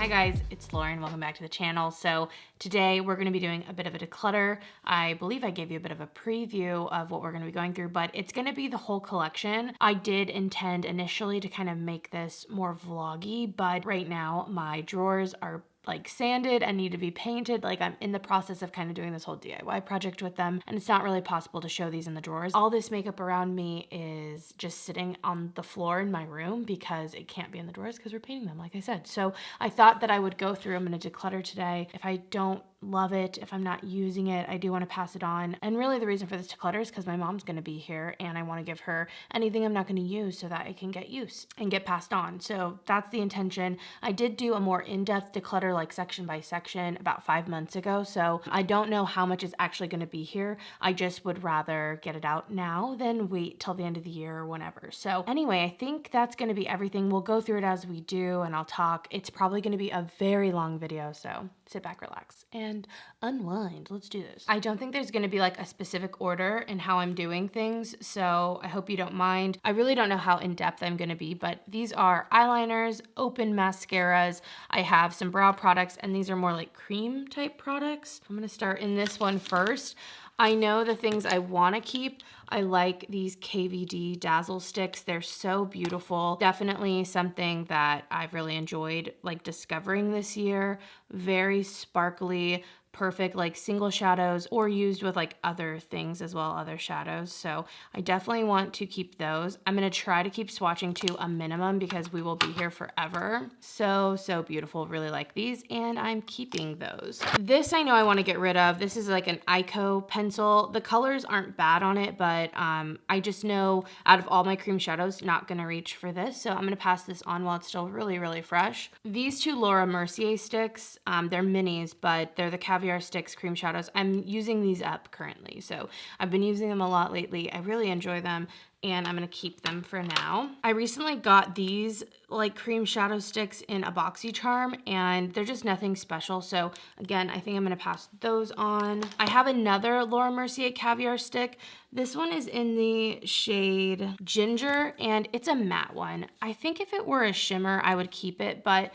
Hi guys, it's Lauren. Welcome back to the channel. So today we're going to be doing a bit of a declutter. I believe I gave you a bit of a preview of what we're going to be going through, but it's going to be the whole collection. I did intend initially to kind of make this more vloggy, but right now my drawers are like sanded and need to be painted. Like I'm in the process of kind of doing this whole DIY project with them, and it's not really possible to show these in the drawers. All this makeup around me is just sitting on the floor in my room because it can't be in the drawers because we're painting them, like I said. So I thought that I would go through, I'm gonna declutter today. If I don't love it, if I'm not using it, I do want to pass it on. And really the reason for this declutter is because my mom's going to be here and I want to give her anything I'm not going to use so that it can get used and get passed on. So that's the intention. I did do a more in-depth declutter, like section by section, about 5 months ago. So I don't know how much is actually going to be here. I just would rather get it out now than wait till the end of the year or whenever. So anyway, I think that's going to be everything. We'll go through it as we do and I'll talk. It's probably going to be a very long video, so sit back, relax, and unwind. Let's do this. I don't think there's going to be like a specific order in how I'm doing things, so I hope you don't mind. I really don't know how in-depth I'm going to be, but these are eyeliners, open mascaras. I have some brow products, and these are more like cream type products. I'm going to start in this one first. I know the things I want to keep. I like these KVD Dazzle sticks. They're so beautiful. Definitely something that I've really enjoyed like discovering this year. Very sparkly, perfect like single shadows, or used with like other things as well, other shadows. So I definitely want to keep those. I'm going to try to keep swatching to a minimum because we will be here forever. So beautiful. Really like these, and I'm keeping those. This I know I want to get rid of. This is like an Ico pencil. The colors aren't bad on it, but I just know out of all my cream shadows, not going to reach for this. So I'm going to pass this on while it's still really fresh. These two Laura Mercier sticks, they're minis, but they're the Caviar Sticks cream shadows. I'm using these up currently, so I've been using them a lot lately. I really enjoy them, and I'm gonna keep them for now. I recently got these like cream shadow sticks in a BoxyCharm, and they're just nothing special. So again, I think I'm gonna pass those on. I have another Laura Mercier Caviar stick. This one is in the shade Ginger, and it's a matte one. I think if it were a shimmer, I would keep it, but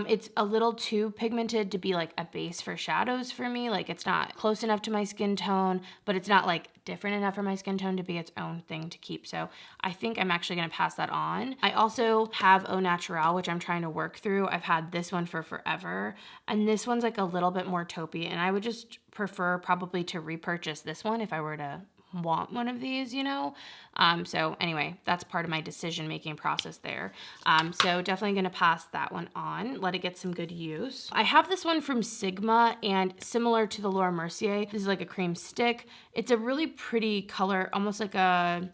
it's a little too pigmented to be like a base for shadows for me. Like it's not close enough to my skin tone, but it's not like different enough for my skin tone to be its own thing to keep. So I think I'm actually gonna pass that on. I also have Au Naturel, which I'm trying to work through. I've had this one for forever, and this one's like a little bit more taupey, and I would just prefer probably to repurchase this one if I were to want one of these, you know? So anyway, that's part of my decision-making process there. So definitely gonna pass that one on, let it get some good use. I have this one from Sigma, and similar to the Laura Mercier, this is like a cream stick. It's a really pretty color, almost like a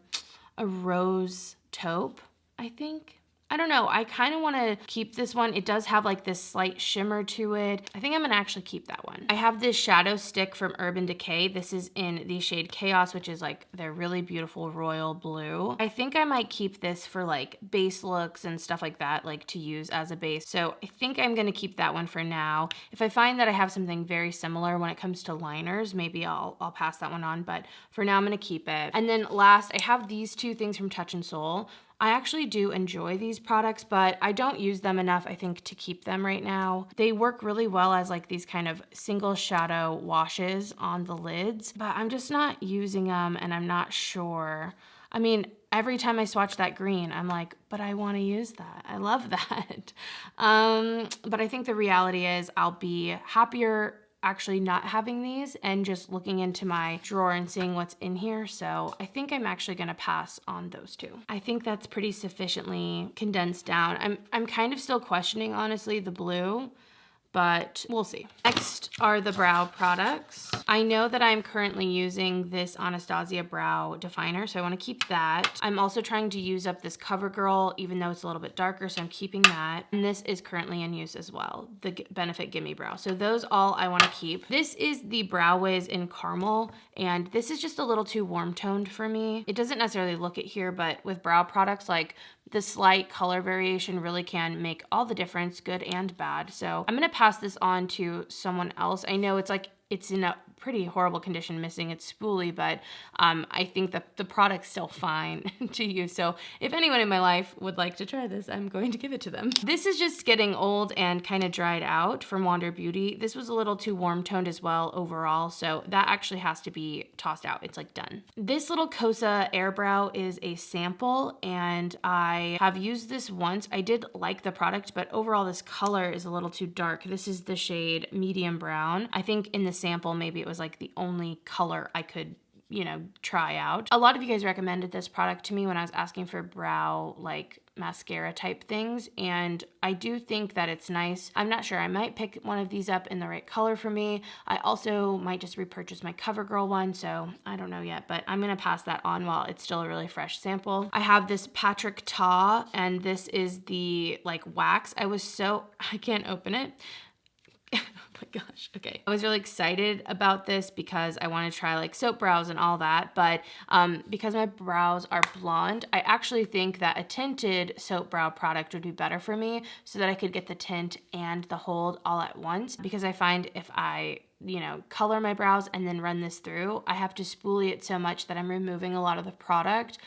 rose taupe, I think. I don't know, I kind of want to keep this one. It does have like this slight shimmer to it. I think I'm gonna actually keep that one. I have this shadow stick from Urban Decay. This is in the shade Chaos, which is like their really beautiful royal blue. I think I might keep this for like base looks and stuff like that, like to use as a base. So I think I'm gonna keep that one for now. If I find that I have something very similar when it comes to liners, maybe I'll pass that one on, but for now I'm gonna keep it. And then last, I have these two things from Touch in Sol. I actually do enjoy these products, but I don't use them enough, I think, to keep them right now. They work really well as like these kind of single shadow washes on the lids, but I'm just not using them, and I'm not sure. I mean, every time I swatch that green, I'm like, but I want to use that. I love that. But I think the reality is I'll be happier actually not having these and just looking into my drawer and seeing what's in here. So I think I'm actually gonna pass on those two. I think that's pretty sufficiently condensed down. I'm kind of still questioning, honestly, the blue, but we'll see. Next are the brow products. I know that I'm currently using this Anastasia brow definer, so I wanna keep that. I'm also trying to use up this CoverGirl, even though it's a little bit darker, so I'm keeping that. And this is currently in use as well, the Benefit Gimme Brow. So those all I wanna keep. This is the Brow Wiz in Caramel, and this is just a little too warm toned for me. It doesn't necessarily look it here, but with brow products, like the slight color variation really can make all the difference, good and bad. So I'm gonna pass this on to someone else. I know it's like, it's in a pretty horrible condition, missing its spoolie, but I think that the product's still fine to use. So if anyone in my life would like to try this, I'm going to give it to them. This is just getting old and kind of dried out from Wander Beauty. This was a little too warm toned as well overall, so that actually has to be tossed out. It's like done. This little Kosa Airbrow is a sample, and I have used this once. I did like the product, but overall this color is a little too dark. This is the shade medium brown. I think in the sample, maybe it was like the only color I could, you know, try out. A lot of you guys recommended this product to me when I was asking for brow like mascara type things, and I do think that it's nice. I'm not sure, I might pick one of these up in the right color for me. I also might just repurchase my CoverGirl one, so I don't know yet, but I'm gonna pass that on while it's still a really fresh sample. I have this Patrick Ta, and this is the like wax. I can't open it. Oh my gosh, okay. I was really excited about this because I want to try like soap brows and all that, but because my brows are blonde, I actually think that a tinted soap brow product would be better for me so that I could get the tint and the hold all at once, because I find if I color my brows and then run this through, I have to spoolie it so much that I'm removing a lot of the product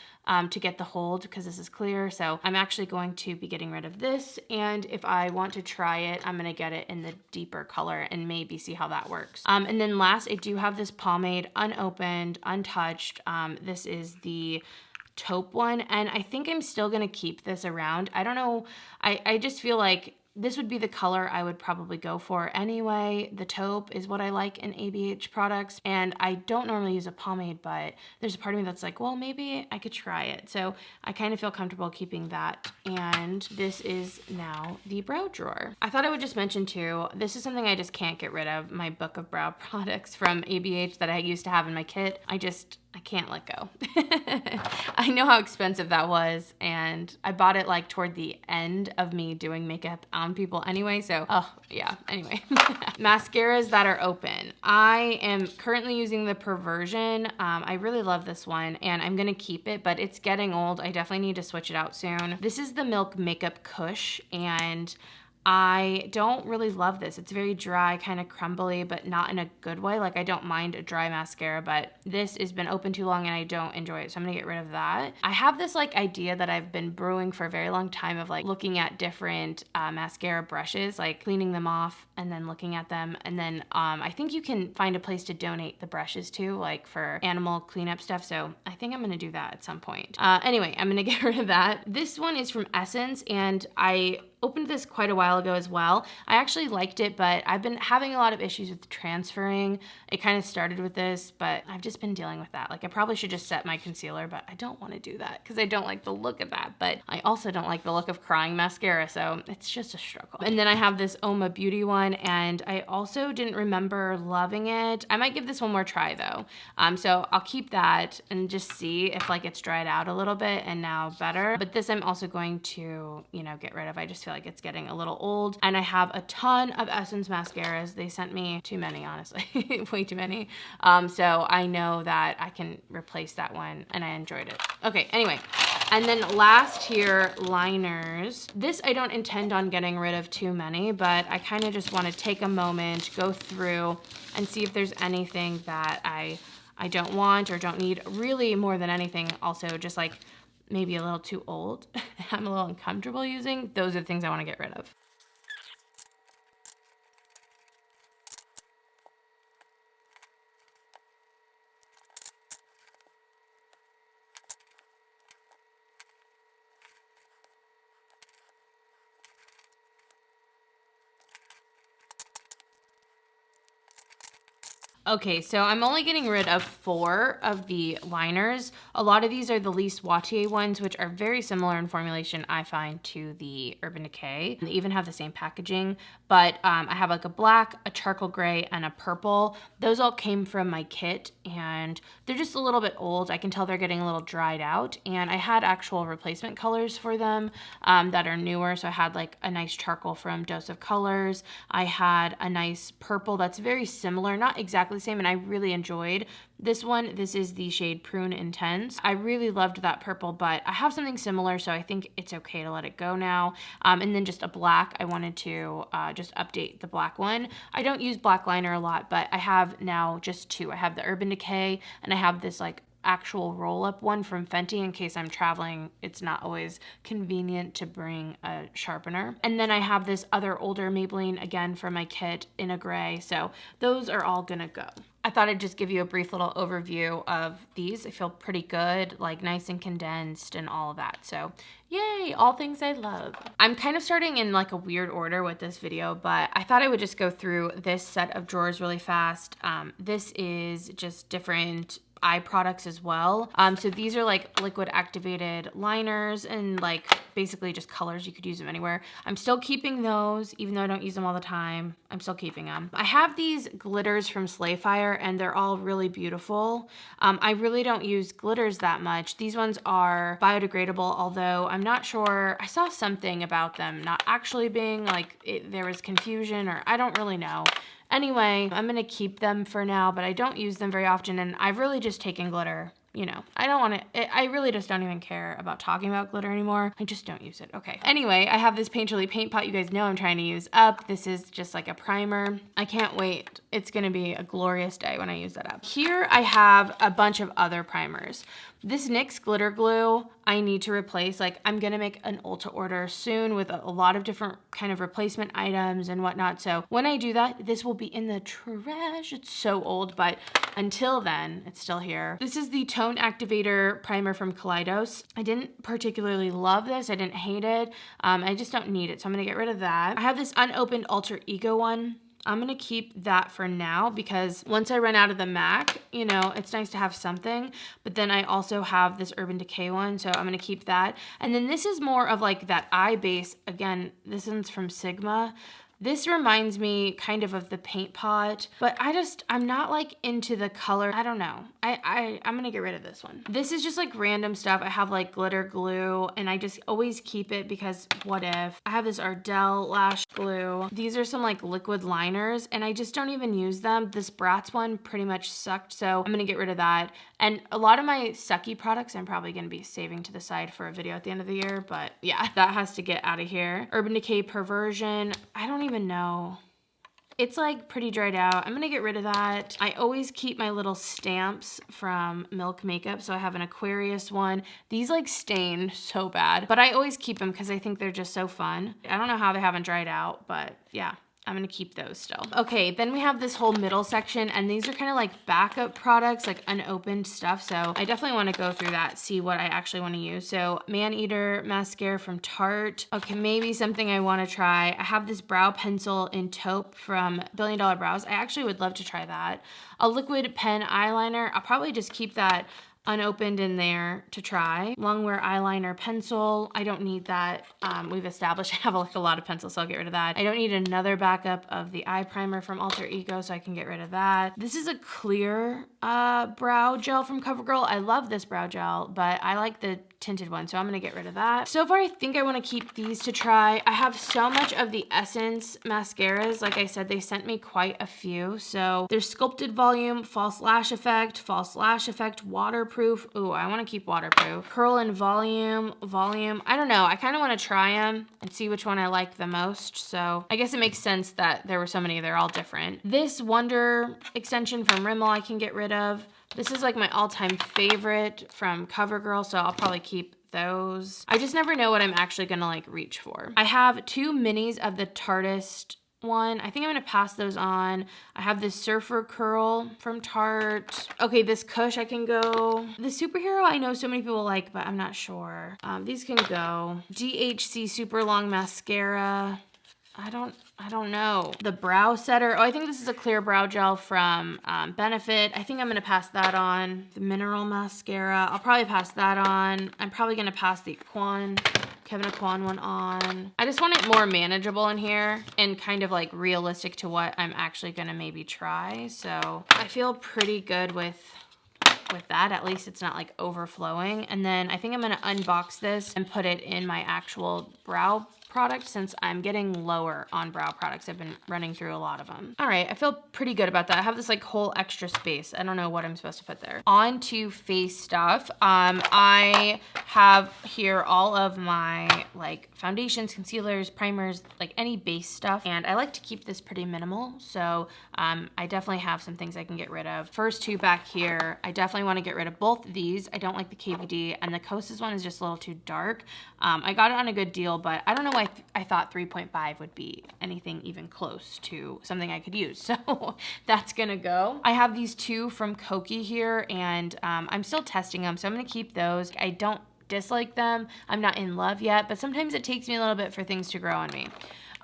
to get the hold, because this is clear. So I'm actually going to be getting rid of this, and if I want to try it, I'm gonna get it in the deeper color and maybe see how that works. And then last, I do have this pomade unopened, untouched. This is the taupe one, and I think I'm still gonna keep this around. I don't know, I just feel like this would be the color I would probably go for anyway. The taupe is what I like in ABH products, and I don't normally use a pomade, but there's a part of me that's like, well, maybe I could try it. So I kind of feel comfortable keeping that. And this is now the brow drawer. I thought I would just mention too, this is something I just can't get rid of, my book of brow products from ABH that I used to have in my kit. I can't let go. I know how expensive that was, and I bought it like toward the end of me doing makeup on people anyway, so yeah, anyway. Mascaras that are open. I am currently using the Perversion. I really love this one, and I'm gonna keep it, but it's getting old. I definitely need to switch it out soon. This is the Milk Makeup Kush, and I don't really love this. It's very dry, kind of crumbly, but not in a good way. Like, I don't mind a dry mascara, but this has been open too long and I don't enjoy it, so I'm gonna get rid of that. I have this like idea that I've been brewing for a very long time of like looking at different mascara brushes, like cleaning them off and then looking at them. And then I think you can find a place to donate the brushes to, like for animal cleanup stuff. So I think I'm gonna do that at some point. Anyway, I'm gonna get rid of that. This one is from Essence, and I opened this quite a while ago as well. I actually liked it, but I've been having a lot of issues with transferring. It kind of started with this, but I've just been dealing with that. Like, I probably should just set my concealer, but I don't want to do that because I don't like the look of that. But I also don't like the look of crying mascara, so it's just a struggle. And then I have this Oma Beauty one, and I also didn't remember loving it. I might give this one more try though. So I'll keep that and just see if like it's dried out a little bit and now better. But this I'm also going to, get rid of. I just feel like it's getting a little old. And I have a ton of Essence mascaras. They sent me too many, honestly, way too many. So I know that I can replace that one, and I enjoyed it. Okay, anyway. And then last here, liners. This I don't intend on getting rid of too many, but I kind of just want to take a moment, go through and see if there's anything that I don't want or don't need. Really, more than anything, also just like maybe a little too old, I'm a little uncomfortable using. Those are the things I want to get rid of. Okay, so I'm only getting rid of 4 of the liners. A lot of these are the Lise Watier ones, which are very similar in formulation, I find, to the Urban Decay. They even have the same packaging, but I have like a black, a charcoal gray, and a purple. Those all came from my kit, and they're just a little bit old. I can tell they're getting a little dried out, and I had actual replacement colors for them that are newer. So I had like a nice charcoal from Dose of Colors. I had a nice purple that's very similar, not exactly exactly the same, and I really enjoyed this one. This is the shade Prune Intense. I really loved that purple, but I have something similar, so I think it's okay to let it go now. And then just a black, I wanted to just update the black one. I don't use black liner a lot, but I have now just two. I have the Urban Decay, and I have this like actual roll-up one from Fenty in case I'm traveling. It's not always convenient to bring a sharpener. And then I have this other older Maybelline, again, for my kit in a gray. So those are all gonna go. I thought I'd just give you a brief little overview of these. They feel pretty good, like nice and condensed and all of that. So yay, all things I love. I'm kind of starting in like a weird order with this video, but I thought I would just go through this set of drawers really fast. This is just different eye products as well. So these are like liquid activated liners and like basically just colors. You could use them anywhere. I'm still keeping those, even though I don't use them all the time. I'm still keeping them. I have these glitters from Slayfire, and they're all really beautiful. I really don't use glitters that much. These ones are biodegradable, although I'm not sure. I saw something about them not actually being like, there was confusion, or I don't really know. Anyway, I'm gonna keep them for now, but I don't use them very often, and I've really just taken glitter. You know, I don't want to, I really just don't even care about talking about glitter anymore. I just don't use it. Okay. Anyway, I have this Painterly paint pot you guys know I'm trying to use up. This is just like a primer. I can't wait. It's gonna be a glorious day when I use that up. Here I have a bunch of other primers. This NYX glitter glue I need to replace. Like, I'm gonna make an Ulta order soon with a lot of different kind of replacement items and whatnot. So when I do that, this will be in the trash. It's so old, but until then, it's still here. This is the Tone Activator Primer from Kaleidos. I didn't particularly love this. I didn't hate it. I just don't need it, so I'm gonna get rid of that. I have this unopened Alter Ego one. I'm gonna keep that for now because once I run out of the MAC, you know, it's nice to have something. But then I also have this Urban Decay one, so I'm gonna keep that. And then this is more of like that eye base. Again, this one's from Sigma. This reminds me kind of the paint pot, but I'm not like into the color. I don't know. I'm gonna get rid of this one. This is just like random stuff. I have like glitter glue, and I just always keep it because what if? I have this Ardell lash glue. These are some like liquid liners, and I just don't even use them. This Bratz one pretty much sucked, so I'm gonna get rid of that. And a lot of my sucky products I'm probably gonna be saving to the side for a video at the end of the year, but yeah, that has to get out of here. Urban Decay Perversion. I don't even know. It's like pretty dried out. I'm gonna get rid of that. I always keep my little stamps from Milk Makeup. So I have an Aquarius one. These like stain so bad, but I always keep them because I think they're just so fun. I don't know how they haven't dried out, but yeah. I'm gonna keep those still. Okay, then we have this whole middle section, and these are kind of like backup products, like unopened stuff. So I definitely wanna go through that, see what I actually wanna use. So Maneater Mascara from Tarte. Okay, maybe something I wanna try. I have this brow pencil in taupe from Billion Dollar Brows. I actually would love to try that. A liquid pen eyeliner. I'll probably just keep that unopened in there to try. Longwear eyeliner pencil. I don't need that. We've established I have like a lot of pencils, so I'll get rid of that. I don't need another backup of the eye primer from Alter Ego, so I can get rid of that. This is a clear brow gel from CoverGirl. I love this brow gel, but I like the tinted one, so I'm gonna get rid of that. So far, I think I wanna keep these to try. I have so much of the Essence mascaras. Like I said, they sent me quite a few. So there's Sculpted Volume, False Lash Effect, Waterproof. Ooh, I wanna keep Waterproof. Curl and Volume. I don't know, I kinda wanna try them and see which one I like the most. So I guess it makes sense that there were so many, they're all different. This Wonder extension from Rimmel I can get rid of. This is like my all-time favorite from CoverGirl, so I'll probably keep those. I just never know what I'm actually gonna like reach for. I have two minis of the Tarteist one. I think I'm gonna pass those on. I have this Surfer Curl from Tarte. Okay, this Kush I can go. The Superhero I know so many people like, but I'm not sure. These can go. DHC Super Long Mascara. I don't know. The Brow Setter. Oh, I think this is a clear brow gel from Benefit. I think I'm gonna pass that on. The Mineral Mascara. I'll probably pass that on. I'm probably gonna pass the Kevin Aquan one on. I just want it more manageable in here and kind of like realistic to what I'm actually gonna maybe try. So I feel pretty good with that. At least it's not like overflowing. And then I think I'm gonna unbox this and put it in my actual brow product since I'm getting lower on brow products. I've been running through a lot of them. All right, I feel pretty good about that. I have this like whole extra space. I don't know what I'm supposed to put there. On to face stuff. I have here all of my like foundations, concealers, primers, like any base stuff. And I like to keep this pretty minimal. So I definitely have some things I can get rid of. First two back here, I definitely want to get rid of both of these. I don't like the KVD, and the Kosas one is just a little too dark. I got it on a good deal, but I don't know why I thought 3.5 would be anything even close to something I could use. So that's gonna go. I have these two from Koki here, and I'm still testing them, so I'm gonna keep those. I don't dislike them. I'm not in love yet, but sometimes it takes me a little bit for things to grow on me.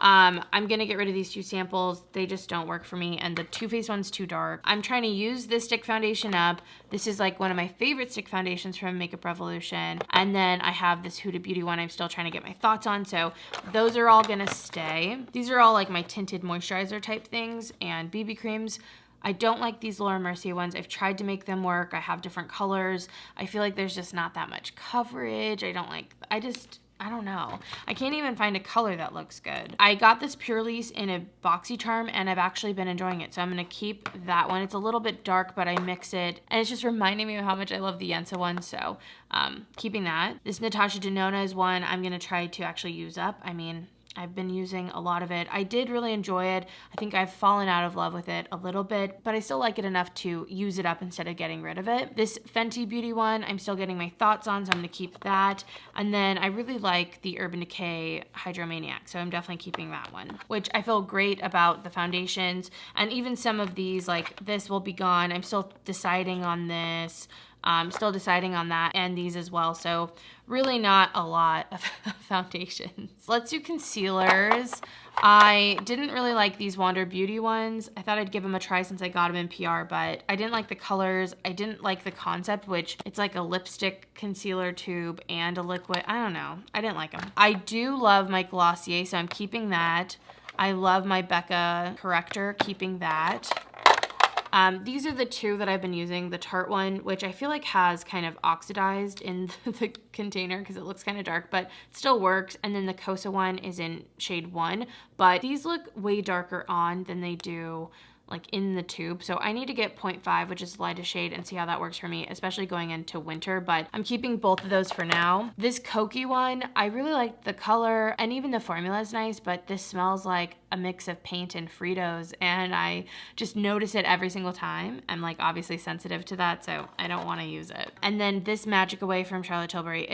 I'm gonna get rid of these two samples. They just don't work for me, and the Too Faced one's too dark. I'm trying to use this stick foundation up. This is like one of my favorite stick foundations from Makeup Revolution. And then I have this Huda Beauty one I'm still trying to get my thoughts on, so those are all gonna stay. These are all like my tinted moisturizer type things and BB creams. I don't like these Laura Mercier ones. I've tried to make them work. I have different colors. I feel like there's just not that much coverage. I don't know. I can't even find a color that looks good. I got this Purlisse in a BoxyCharm, and I've actually been enjoying it. So I'm gonna keep that one. It's a little bit dark, but I mix it, and it's just reminding me of how much I love the Yensa one. So keeping that. This Natasha Denona is one I'm gonna try to actually use up. I mean, I've been using a lot of it. I did really enjoy it. I think I've fallen out of love with it a little bit, but I still like it enough to use it up instead of getting rid of it. This Fenty Beauty one, I'm still getting my thoughts on, so I'm gonna keep that. And then I really like the Urban Decay Hydromaniac, so I'm definitely keeping that one, which I feel great about the foundations. And even some of these, like this will be gone. I'm still deciding on this. I'm still deciding on that and these as well. So really not a lot of foundations. Let's do concealers. I didn't really like these Wander Beauty ones. I thought I'd give them a try since I got them in PR, but I didn't like the colors. I didn't like the concept, which it's like a lipstick concealer tube and a liquid. I don't know. I didn't like them. I do love my Glossier, so I'm keeping that. I love my Becca corrector, keeping that. These are the two that I've been using. The Tarte one, which I feel like has kind of oxidized in the container because it looks kind of dark, but it still works. And then the Kosa one is in shade 1, but these look way darker on than they do like in the tube. So I need to get 0.5, which is the lightest shade, and see how that works for me, especially going into winter, but I'm keeping both of those for now. This Koki one, I really like the color, and even the formula is nice, but this smells like a mix of paint and Fritos, and I just notice it every single time. I'm like obviously sensitive to that, so I don't want to use it. And then this Magic Away from Charlotte Tilbury,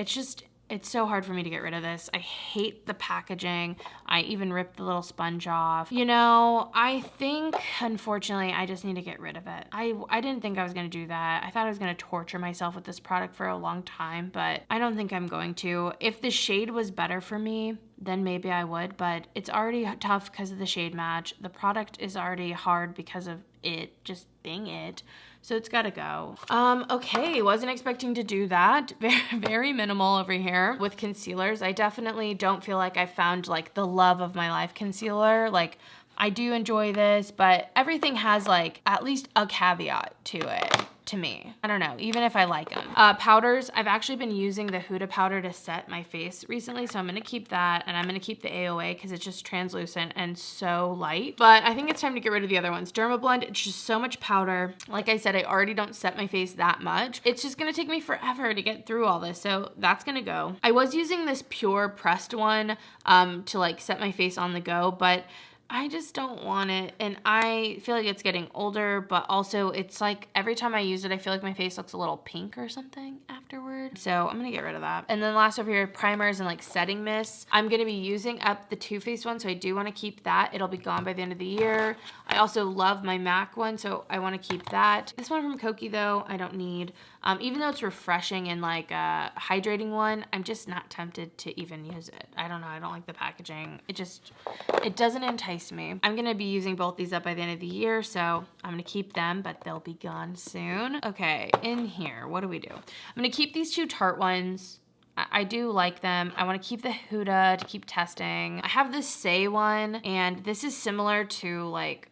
it's so hard for me to get rid of this. I hate the packaging. I even ripped the little sponge off. You know, I think, unfortunately, I just need to get rid of it. I didn't think I was gonna do that. I thought I was gonna torture myself with this product for a long time, but I don't think I'm going to. If the shade was better for me, then maybe I would, but it's already tough because of the shade match. The product is already hard because of it just being it. So it's gotta go. Okay, wasn't expecting to do that. Very, very minimal over here with concealers. I definitely don't feel like I found like the love of my life concealer. Like I do enjoy this, but everything has like at least a caveat to it. To me. I don't know, even if I like them. Powders, I've actually been using the Huda powder to set my face recently, so I'm gonna keep that, and I'm gonna keep the AOA because it's just translucent and so light. But I think it's time to get rid of the other ones. Dermablend, it's just so much powder. Like I said, I already don't set my face that much. It's just gonna take me forever to get through all this, so that's gonna go. I was using this Pure pressed one to like set my face on the go, but I just don't want it, and I feel like it's getting older, but also it's like every time I use it, I feel like my face looks a little pink or something afterward. So I'm gonna get rid of that. And then last over here, primers and like setting mists. I'm gonna be using up the Too Faced one, so I do wanna keep that. It'll be gone by the end of the year. I also love my MAC one, so I wanna keep that. This one from Koki though, I don't need. Even though it's refreshing and like a hydrating one, I'm just not tempted to even use it. I don't know, I don't like the packaging. It doesn't entice me. I'm gonna be using both these up by the end of the year, so I'm gonna keep them, but they'll be gone soon. Okay, in here, what do we do? I'm gonna keep these two Tarte ones. I do like them. I want to keep the Huda to keep testing. I have this Say one, and this is similar to like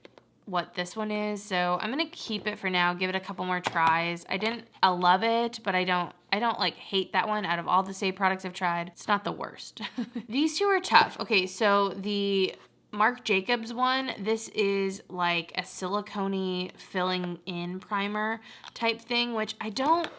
what this one is, so I'm gonna keep it for now, give it a couple more tries. I love it, but I don't I don't like hate that one. Out of all the Saie products I've tried, it's not the worst. These two are tough. Okay, so the Marc Jacobs one, this is like a silicone filling in primer type thing, which I don't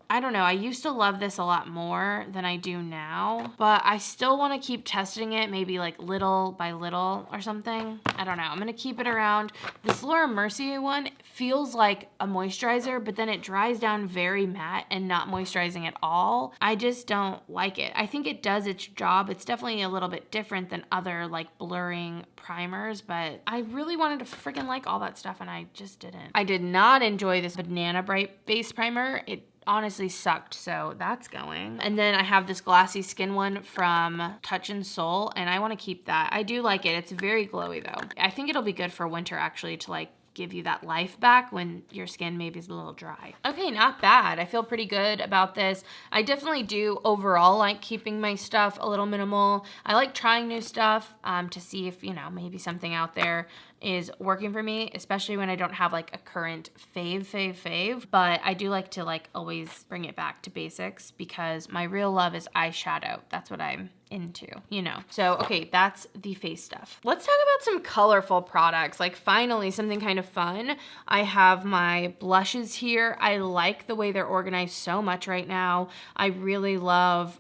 know. I used to love this a lot more than I do now, but I still want to keep testing it, maybe like little by little or something. I don't know. I'm going to keep it around. This Laura Mercier one feels like a moisturizer, but then it dries down very matte and not moisturizing at all. I just don't like it. I think it does its job. It's definitely a little bit different than other like blurring primers, but I really wanted to freaking like all that stuff and I just didn't. I did not enjoy this Banana Bright face primer. It honestly sucked, so that's going. And then I have this glassy skin one from Touch in Sol, and I want to keep that. I do like it. It's very glowy though. I think it'll be good for winter actually, to like give you that life back when your skin maybe is a little dry. Okay, not bad. I feel pretty good about this. I definitely do overall like keeping my stuff a little minimal. I like trying new stuff to see if, you know, maybe something out there is working for me, especially when I don't have like a current fave, but I do like to like always bring it back to basics because my real love is eyeshadow. That's what I'm into, you know. So, okay, that's the face stuff. Let's talk about some colorful products, like finally something kind of fun. I have my blushes here. I like the way they're organized so much right now. I really love,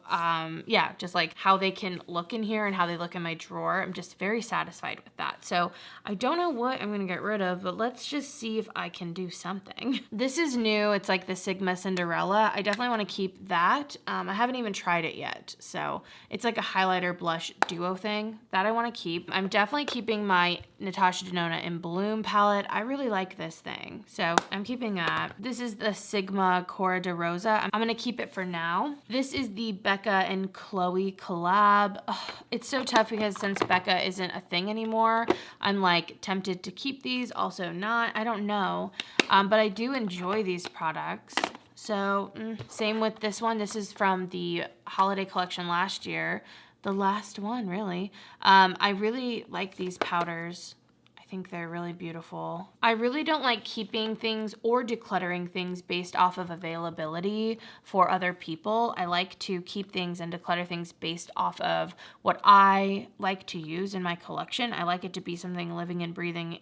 yeah, just like how they can look in here and how they look in my drawer. I'm just very satisfied with that. So I don't know what I'm gonna get rid of, but let's just see if I can do something. This is new. It's like the Sigma Cinderella. I definitely want to keep that. I haven't even tried it yet. So it's like a highlighter blush duo thing that I want to keep. I'm definitely keeping my Natasha Denona in Bloom palette. I really like this thing, so I'm keeping that. This is the Sigma Cora de Rosa. I'm gonna keep it for now. This is the Becca and Chloe collab. Ugh, it's so tough because since Becca isn't a thing anymore, I'm like tempted to keep these, also not. I don't know, but I do enjoy these products. So same with this one. This is from the holiday collection last year. The last one, really. I really like these powders. I think they're really beautiful. I really don't like keeping things or decluttering things based off of availability for other people. I like to keep things and declutter things based off of what I like to use in my collection. I like it to be something living and breathing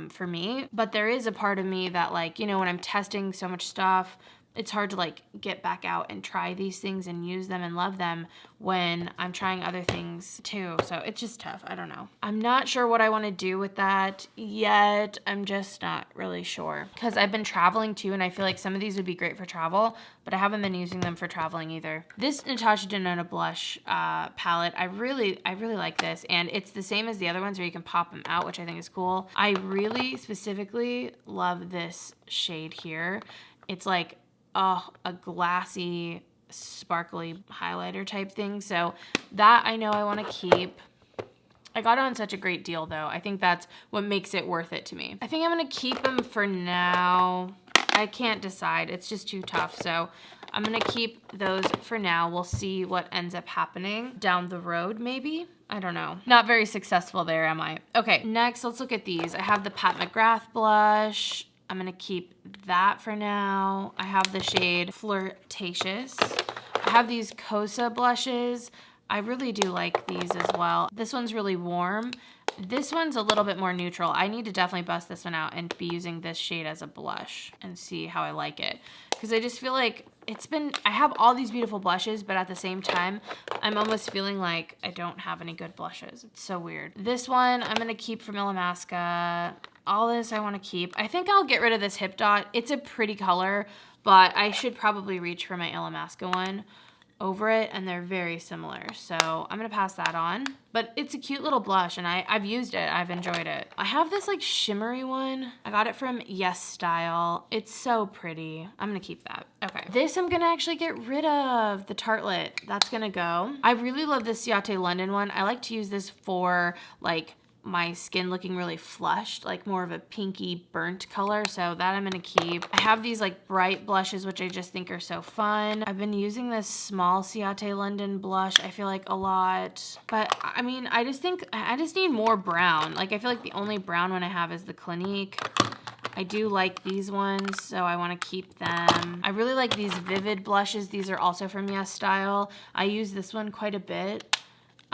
for me. But there is a part of me that, like, you know, when I'm testing so much stuff, it's hard to like get back out and try these things and use them and love them when I'm trying other things too. So it's just tough. I don't know. I'm not sure what I want to do with that yet. I'm just not really sure because I've been traveling too, and I feel like some of these would be great for travel, but I haven't been using them for traveling either. This Natasha Denona blush palette, I really like this, and it's the same as the other ones where you can pop them out, which I think is cool. I really specifically love this shade here. It's like a glassy, sparkly highlighter type thing. So that I know I want to keep. I got it on such a great deal though. I think that's what makes it worth it to me. I think I'm going to keep them for now. I can't decide. It's just too tough. So I'm going to keep those for now. We'll see what ends up happening down the road maybe. I don't know. Not very successful there, am I? Okay, next let's look at these. I have the Pat McGrath blush. I'm gonna keep that for now. I have the shade Flirtatious. I have these Cosa blushes. I really do like these as well. This one's really warm. This one's a little bit more neutral. I need to definitely bust this one out and be using this shade as a blush and see how I like it. Because I just feel like I have all these beautiful blushes, but at the same time, I'm almost feeling like I don't have any good blushes. It's so weird. This one I'm gonna keep from Illamasqua. All this I want to keep. I think I'll get rid of this Hip Dot. It's a pretty color, but I should probably reach for my Illamasqua one over it, and they're very similar. So I'm going to pass that on. But it's a cute little blush, and I've used it. I've enjoyed it. I have this like shimmery one. I got it from Yes Style. It's so pretty. I'm going to keep that. Okay. This I'm going to actually get rid of. The Tartlet. That's going to go. I really love this Ciate London one. I like to use this for like my skin looking really flushed, like more of a pinky burnt color, so that I'm gonna keep. I have these like bright blushes, which I just think are so fun. I've been using this small Ciate London blush, I feel like a lot, but I mean, I just think I just need more brown. Like I feel like the only brown one I have is the Clinique. I do like these ones, so I want to keep them. I really like these Vivid blushes. These are also from Yes Style. I use this one quite a bit.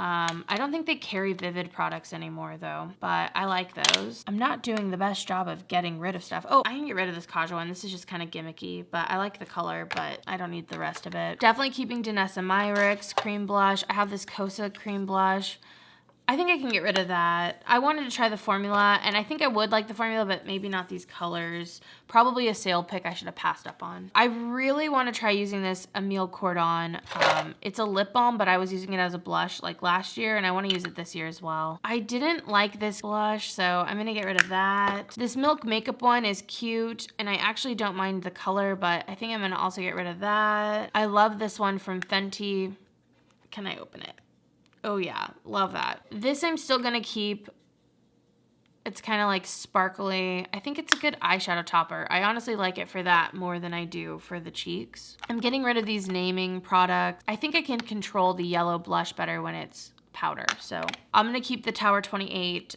I don't think they carry Vivid products anymore though, but I like those. I'm not doing the best job of getting rid of stuff. Oh, I can get rid of this Kaja one. This is just kind of gimmicky, but I like the color, but I don't need the rest of it. Definitely keeping Danessa Myricks cream blush. I have this Kosa cream blush. I think I can get rid of that. I wanted to try the formula, and I think I would like the formula, but maybe not these colors. Probably a sale pick I should have passed up on. I really want to try using this Emile Cordon. It's a lip balm, but I was using it as a blush like last year, and I want to use it this year as well. I didn't like this blush, so I'm going to get rid of that. This Milk Makeup one is cute, and I actually don't mind the color, but I think I'm going to also get rid of that. I love this one from Fenty. Can I open it? Oh yeah, love that. This I'm still gonna keep. It's kind of like sparkly. I think it's a good eyeshadow topper. I honestly like it for that more than I do for the cheeks. I'm getting rid of these naming products. I think I can control the yellow blush better when it's powder. So I'm gonna keep the Tower 28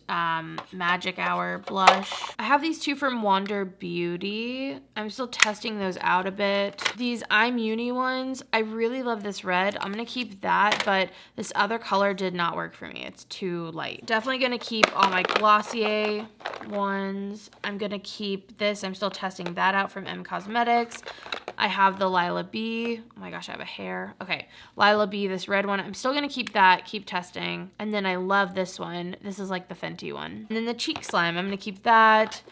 Magic Hour blush. I have these two from Wander Beauty. I'm still testing those out a bit. These I'm Uni ones, I really love this red. I'm gonna keep that, but this other color did not work for me. It's too light. Definitely gonna keep all my Glossier ones. I'm gonna keep this. I'm still testing that out from M Cosmetics. I have the Lila B. Oh my gosh, I have a hair. Okay, Lila B, this red one. I'm still gonna keep that, keep testing. And then I love this one. This is like the Fenty one. And then the Cheek Slime, I'm gonna keep that.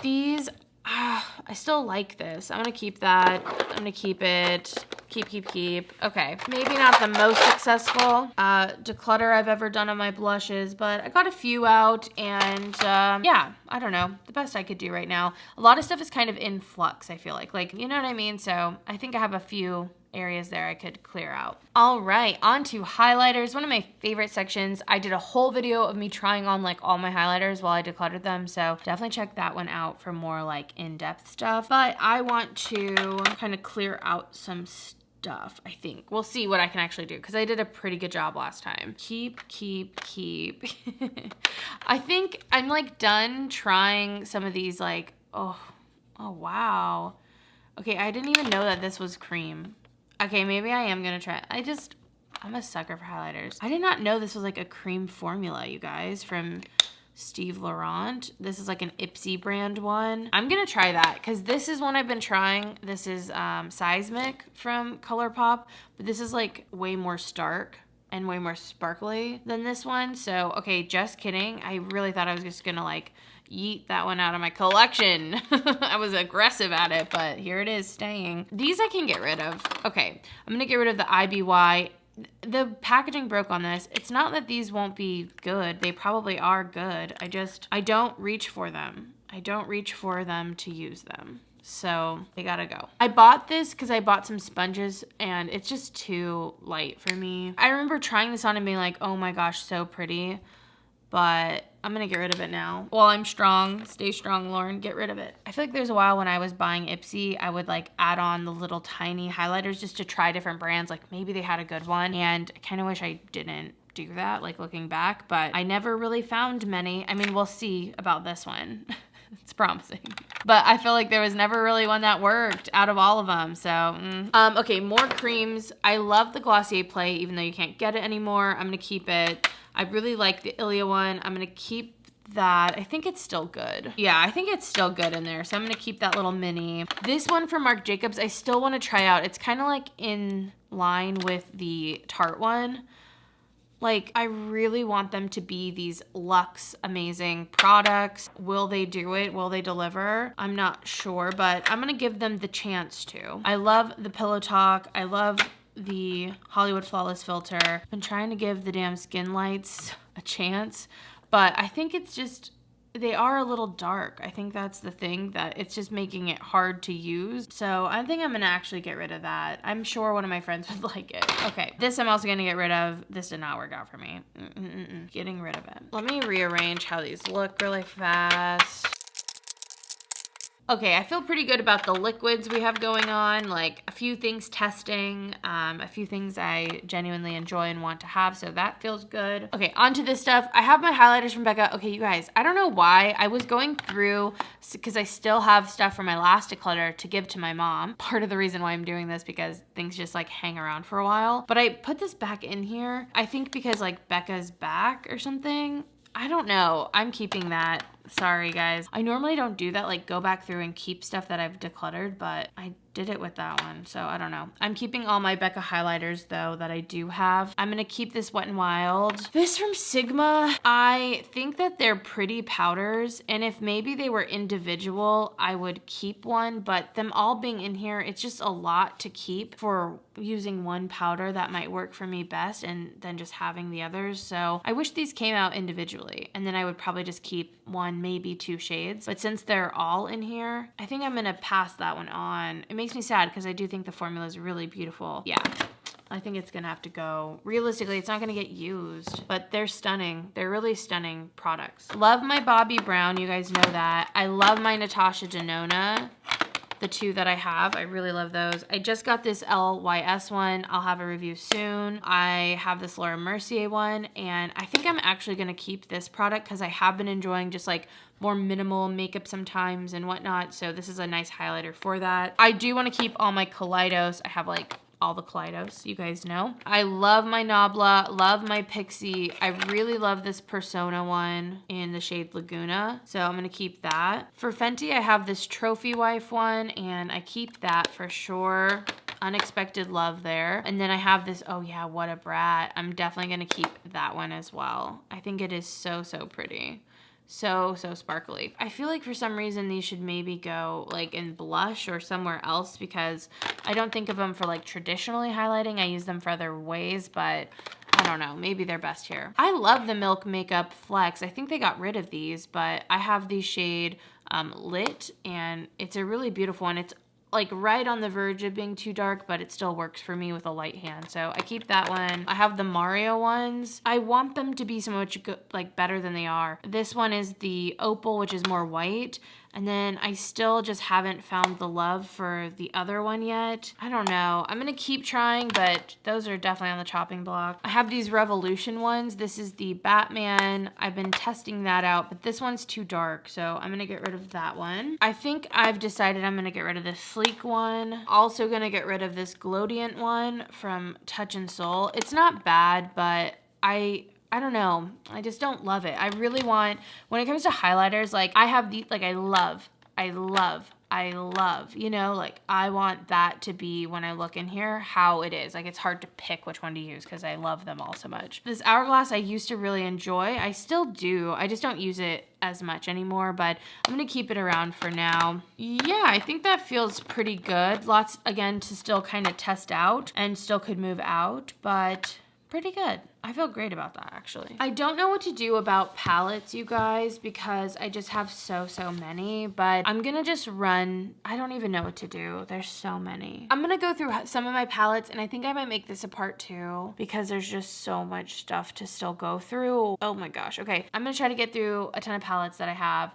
These, I still like this. I'm gonna keep that. I'm gonna keep it. Keep. Okay, maybe not the most successful declutter I've ever done on my blushes, but I got a few out, and yeah, I don't know, the best I could do right now. A lot of stuff is kind of in flux, I feel like, you know what I mean? So I think I have a few areas there I could clear out. All right, on to highlighters, one of my favorite sections. I did a whole video of me trying on like all my highlighters while I decluttered them, so definitely check that one out for more like in-depth stuff. But I want to kind of clear out some stuff, I think. We'll see what I can actually do, because I did a pretty good job last time. Keep. I think I'm like done trying some of these like, oh wow. Okay, I didn't even know that this was cream. Okay, maybe I am gonna try. I'm a sucker for highlighters. I did not know this was like a cream formula, you guys, from Steve Laurent. This is like an Ipsy brand one. I'm gonna try that, because this is one I've been trying. This is Seismic from ColourPop, but this is like way more stark and way more sparkly than this one. So, okay, just kidding. I really thought I was just gonna like yeet that one out of my collection. I was aggressive at it, but here it is staying. These I can get rid of. Okay, I'm gonna get rid of the IBY. The packaging broke on this. It's not that these won't be good. They probably are good. I don't reach for them. I don't reach for them to use them. So they gotta go. I bought this because I bought some sponges and it's just too light for me. I remember trying this on and being like, oh my gosh, so pretty. But I'm gonna get rid of it now. Well, I'm strong. Stay strong, Lauren. Get rid of it. I feel like there's a while when I was buying Ipsy, I would like add on the little tiny highlighters just to try different brands. Like maybe they had a good one, and I kind of wish I didn't do that, like looking back, but I never really found many. I mean, we'll see about this one. It's promising. But I feel like there was never really one that worked out of all of them. So, okay, more creams. I love the Glossier Play, even though you can't get it anymore. I'm gonna keep it. I really like the Ilia one. I'm gonna keep that. I think it's still good. Yeah, I think it's still good in there. So I'm gonna keep that little mini. This one from Marc Jacobs, I still wanna try out. It's kind of like in line with the Tarte one. Like, I really want them to be these luxe, amazing products. Will they do it? Will they deliver? I'm not sure, but I'm gonna give them the chance to. I love the Pillow Talk. I love the Hollywood Flawless Filter. I've been trying to give the damn Skin Lights a chance, but I think it's just, they are a little dark. I think that's the thing, that it's just making it hard to use. So I think I'm gonna actually get rid of that. I'm sure one of my friends would like it. Okay, this I'm also gonna get rid of. This did not work out for me. Getting rid of it. Let me rearrange how these look really fast. Okay, I feel pretty good about the liquids we have going on, like a few things testing, a few things I genuinely enjoy and want to have, so that feels good. Okay, on to this stuff. I have my highlighters from Becca. Okay, you guys, I don't know why. I was going through, because I still have stuff from my last declutter to give to my mom. Part of the reason why I'm doing this, because things just like hang around for a while. But I put this back in here, I think because like Becca's back or something. I don't know. I'm keeping that. Sorry, guys. I normally don't do that, like go back through and keep stuff that I've decluttered, but I did it with that one, so I don't know. I'm keeping all my Becca highlighters, though, that I do have. I'm gonna keep this Wet n Wild. This from Sigma, I think that they're pretty powders, and if maybe they were individual, I would keep one, but them all being in here, it's just a lot to keep for using one powder that might work for me best, and then just having the others, so I wish these came out individually, and then I would probably just keep one, maybe 2 shades. But since they're all in here, I think I'm gonna pass that one on. It makes me sad because I do think the formula is really beautiful. Yeah, I think it's gonna have to go. Realistically, it's not gonna get used, but they're stunning. They're really stunning products. Love my Bobbi Brown, you guys know that. I love my Natasha Denona. The 2 that I have, I really love those. I just got this LYS one. I'll have a review soon. I have this Laura Mercier one, and I think I'm actually gonna keep this product because I have been enjoying just like more minimal makeup sometimes and whatnot, so this is a nice highlighter for that. I do wanna keep all my Kaleidos. I have like all the Kaleidos, you guys know. I love my Nabla, love my Pixie. I really love this Persona one in the shade Laguna, so I'm gonna keep that. For Fenty, I have this Trophy Wife one, and I keep that for sure. Unexpected love there. And then I have this, oh yeah, What a Brat. I'm definitely gonna keep that one as well. I think it is so, so pretty. So sparkly. I feel like for some reason these should maybe go like in blush or somewhere else because I don't think of them for like traditionally highlighting. I use them for other ways, but I don't know. Maybe they're best here. I love the Milk Makeup Flex. I think they got rid of these, but I have the shade Lit, and it's a really beautiful one. It's like right on the verge of being too dark, but it still works for me with a light hand. So I keep that one. I have the Mario ones. I want them to be so much like better than they are. This one is the Opal, which is more white. And then I still just haven't found the love for the other one yet. I don't know. I'm gonna keep trying, but those are definitely on the chopping block. I have these Revolution ones. This is the Batman. I've been testing that out, but this one's too dark, so I'm gonna get rid of that one. I think I've decided I'm gonna get rid of this Sleek one. Also gonna get rid of this Glowdient one from Touch in Soul. It's not bad, but I don't know. I just don't love it. I really want, when it comes to highlighters, like I have these, like I love, you know, like I want that to be when I look in here, how it is. Like it's hard to pick which one to use because I love them all so much. This Hourglass I used to really enjoy. I still do. I just don't use it as much anymore, but I'm gonna keep it around for now. Yeah, I think that feels pretty good. Lots, again, to still kind of test out and still could move out, but pretty good. I feel great about that, actually. I don't know what to do about palettes, you guys, because I just have so many, but I'm gonna just run. I don't even know what to do. There's so many. I'm gonna go through some of my palettes, and I think I might make this a part 2 because there's just so much stuff to still go through. Oh my gosh. Okay, I'm gonna try to get through a ton of palettes that I have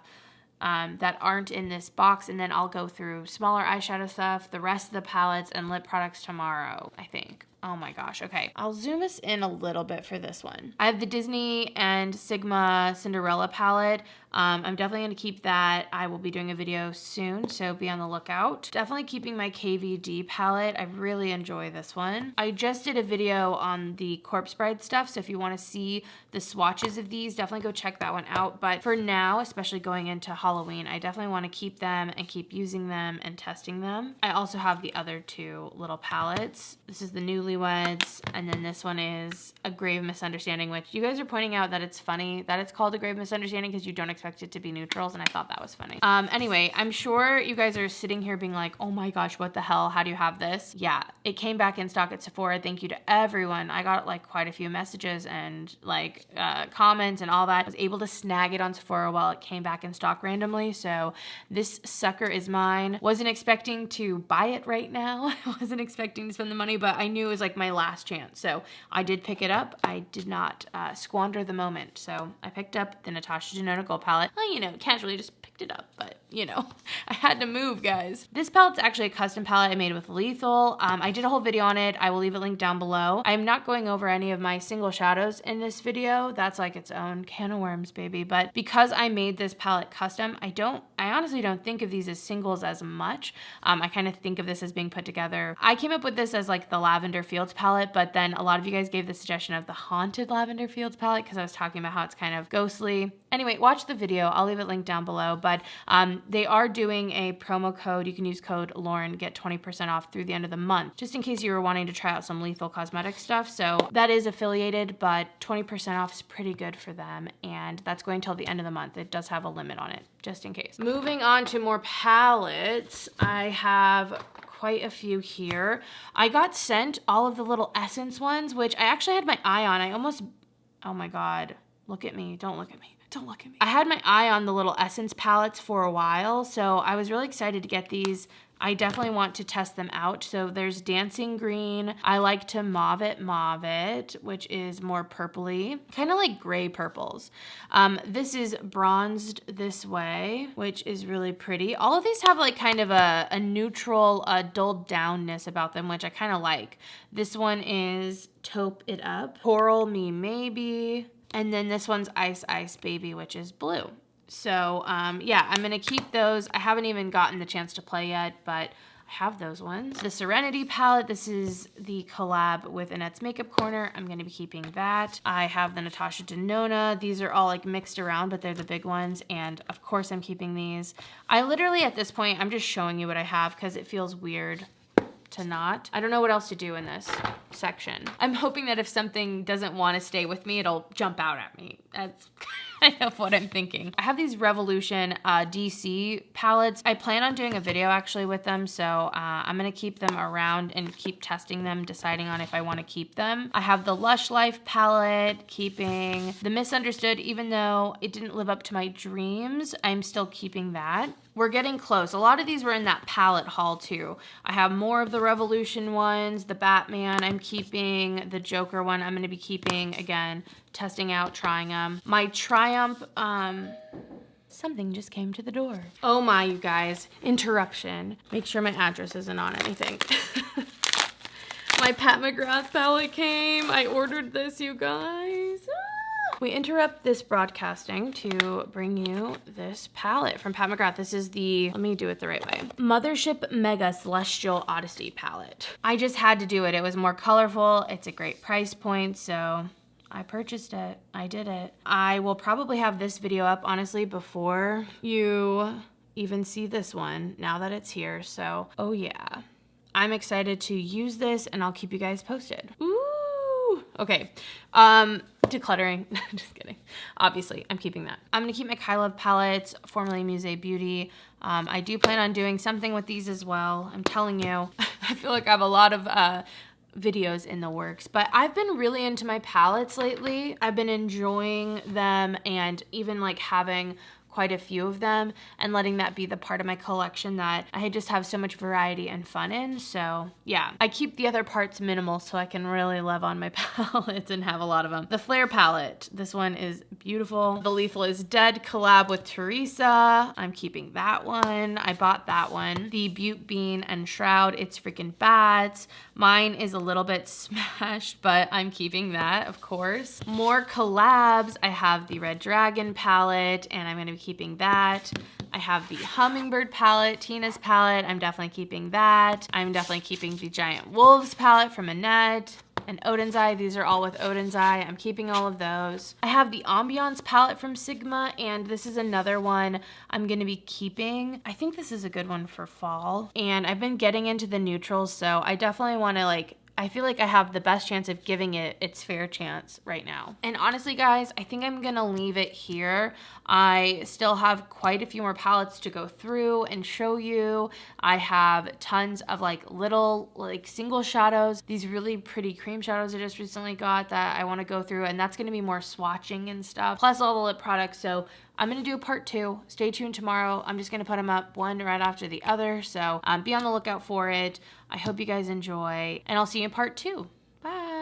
that aren't in this box, and then I'll go through smaller eyeshadow stuff, the rest of the palettes, and lip products tomorrow, I think. Oh my gosh, okay. I'll zoom us in a little bit for this one. I have the Disney and Sigma Cinderella palette. I'm definitely gonna keep that. I will be doing a video soon, so be on the lookout. Definitely keeping my KVD palette. I really enjoy this one. I just did a video on the Corpse Bride stuff, so if you wanna see the swatches of these, definitely go check that one out. But for now, especially going into Halloween, I definitely wanna keep them and keep using them and testing them. I also have the other 2 little palettes. This is the Newlyweds, and then this one is A Grave Misunderstanding, which you guys are pointing out that it's funny that it's called A Grave Misunderstanding because you don't expect it to be neutrals, and I thought that was funny. Anyway, I'm sure you guys are sitting here being like, oh my gosh, what the hell? How do you have this? Yeah, it came back in stock at Sephora. Thank you to everyone. I got like quite a few messages and like comments and all that. I was able to snag it on Sephora while it came back in stock randomly, so this sucker is mine. Wasn't expecting to buy it right now. I wasn't expecting to spend the money, but I knew it was like my last chance, so I did pick it up. I did not squander the moment, so I picked up the Natasha Denona Gold palette. Well, you know, casually just picked it up, but you know, I had to move, guys. This palette's actually a custom palette I made with Lethal. I did a whole video on it. I will leave a link down below. I'm not going over any of my single shadows in this video. That's like its own can of worms, baby. But because I made this palette custom, I honestly don't think of these as singles as much. I kind of think of this as being put together. I came up with this as like the Lavender Fields palette, but then a lot of you guys gave the suggestion of the Haunted Lavender Fields palette because I was talking about how it's kind of ghostly. Anyway, watch the video. I'll leave it linked down below, but they are doing a promo code. You can use code Lauren, get 20% off through the end of the month, just in case you were wanting to try out some Lethal Cosmetics stuff. So that is affiliated, but 20% off is pretty good for them, and that's going till the end of the month. It does have a limit on it, just in case. Moving on to more palettes, I have quite a few here. I got sent all of the little Essence ones, which I actually had my eye on. Oh my God, look at me, don't look at me. Don't look at me. I had my eye on the little Essence palettes for a while, so I was really excited to get these. I definitely want to test them out. So there's Dancing Green. I like to Mauve It, which is more purpley, kind of like gray purples. This is Bronzed This Way, which is really pretty. All of these have like kind of a neutral, dulled downness about them, which I kind of like. This one is Taupe It Up, Coral Me Maybe, and then this one's Ice Ice Baby, which is blue. So yeah, I'm gonna keep those. I haven't even gotten the chance to play yet, but I have those ones. The Serenity palette, this is the collab with Annette's Makeup Corner. I'm gonna be keeping that. I have the Natasha Denona. These are all like mixed around, but they're the big ones. And of course I'm keeping these. I literally at this point, I'm just showing you what I have because it feels weird to not. I don't know what else to do in this section. I'm hoping that if something doesn't want to stay with me, it'll jump out at me. That's kind of what I'm thinking. I have these Revolution DC palettes. I plan on doing a video actually with them, so I'm gonna keep them around and keep testing them, deciding on if I want to keep them. I have the Lush Life palette, keeping the Misunderstood. Even though it didn't live up to my dreams, I'm still keeping that. We're getting close. A lot of these were in that palette haul too. I have more of the Revolution ones, the Batman I'm keeping, the Joker one I'm gonna be keeping, again, testing out, trying them. My Triumph, something just came to the door. Oh my, you guys, interruption. Make sure my address isn't on anything. My Pat McGrath palette came. I ordered this, you guys. We interrupt this broadcasting to bring you this palette from Pat McGrath. This is the, let me do it the right way, Mothership Mega Celestial Odyssey palette. I just had to do it. It was more colorful. It's a great price point, so I purchased it. I did it. I will probably have this video up, honestly, before you even see this one, now that it's here. So, oh yeah. I'm excited to use this, and I'll keep you guys posted. Ooh. Okay, decluttering, just kidding. Obviously, I'm keeping that. I'm gonna keep my Kai Love palettes, formerly Musée Beauty. I do plan on doing something with these as well. I'm telling you, I feel like I have a lot of videos in the works, but I've been really into my palettes lately. I've been enjoying them and even like having quite a few of them and letting that be the part of my collection that I just have so much variety and fun in. So yeah, I keep the other parts minimal so I can really love on my palettes and have a lot of them. The Flare palette, this one is beautiful. The Lethal is Dead collab with Teresa. I'm keeping that one. I bought that one. The Butte Bean and Shroud, It's Freaking Bats. Mine is a little bit smashed, but I'm keeping that, of course. More collabs. I have the Red Dragon palette, and I'm gonna be keeping that. I have the Hummingbird palette, Tina's palette. I'm definitely keeping that. I'm definitely keeping the Giant Wolves palette from Annette. And Odin's Eye, these are all with Odin's Eye. I'm keeping all of those. I have the Ambiance palette from Sigma, and this is another one I'm gonna be keeping. I think this is a good one for fall. And I've been getting into the neutrals, so I definitely wanna I feel like I have the best chance of giving it its fair chance right now. And honestly, guys, I think I'm gonna leave it here. I still have quite a few more palettes to go through and show you. I have tons of little single shadows. These really pretty cream shadows I just recently got that I wanna go through, and that's gonna be more swatching and stuff, plus all the lip products. So I'm gonna do a part 2. Stay tuned tomorrow. I'm just gonna put them up one right after the other. So be on the lookout for it. I hope you guys enjoy, and I'll see you in part 2. Bye.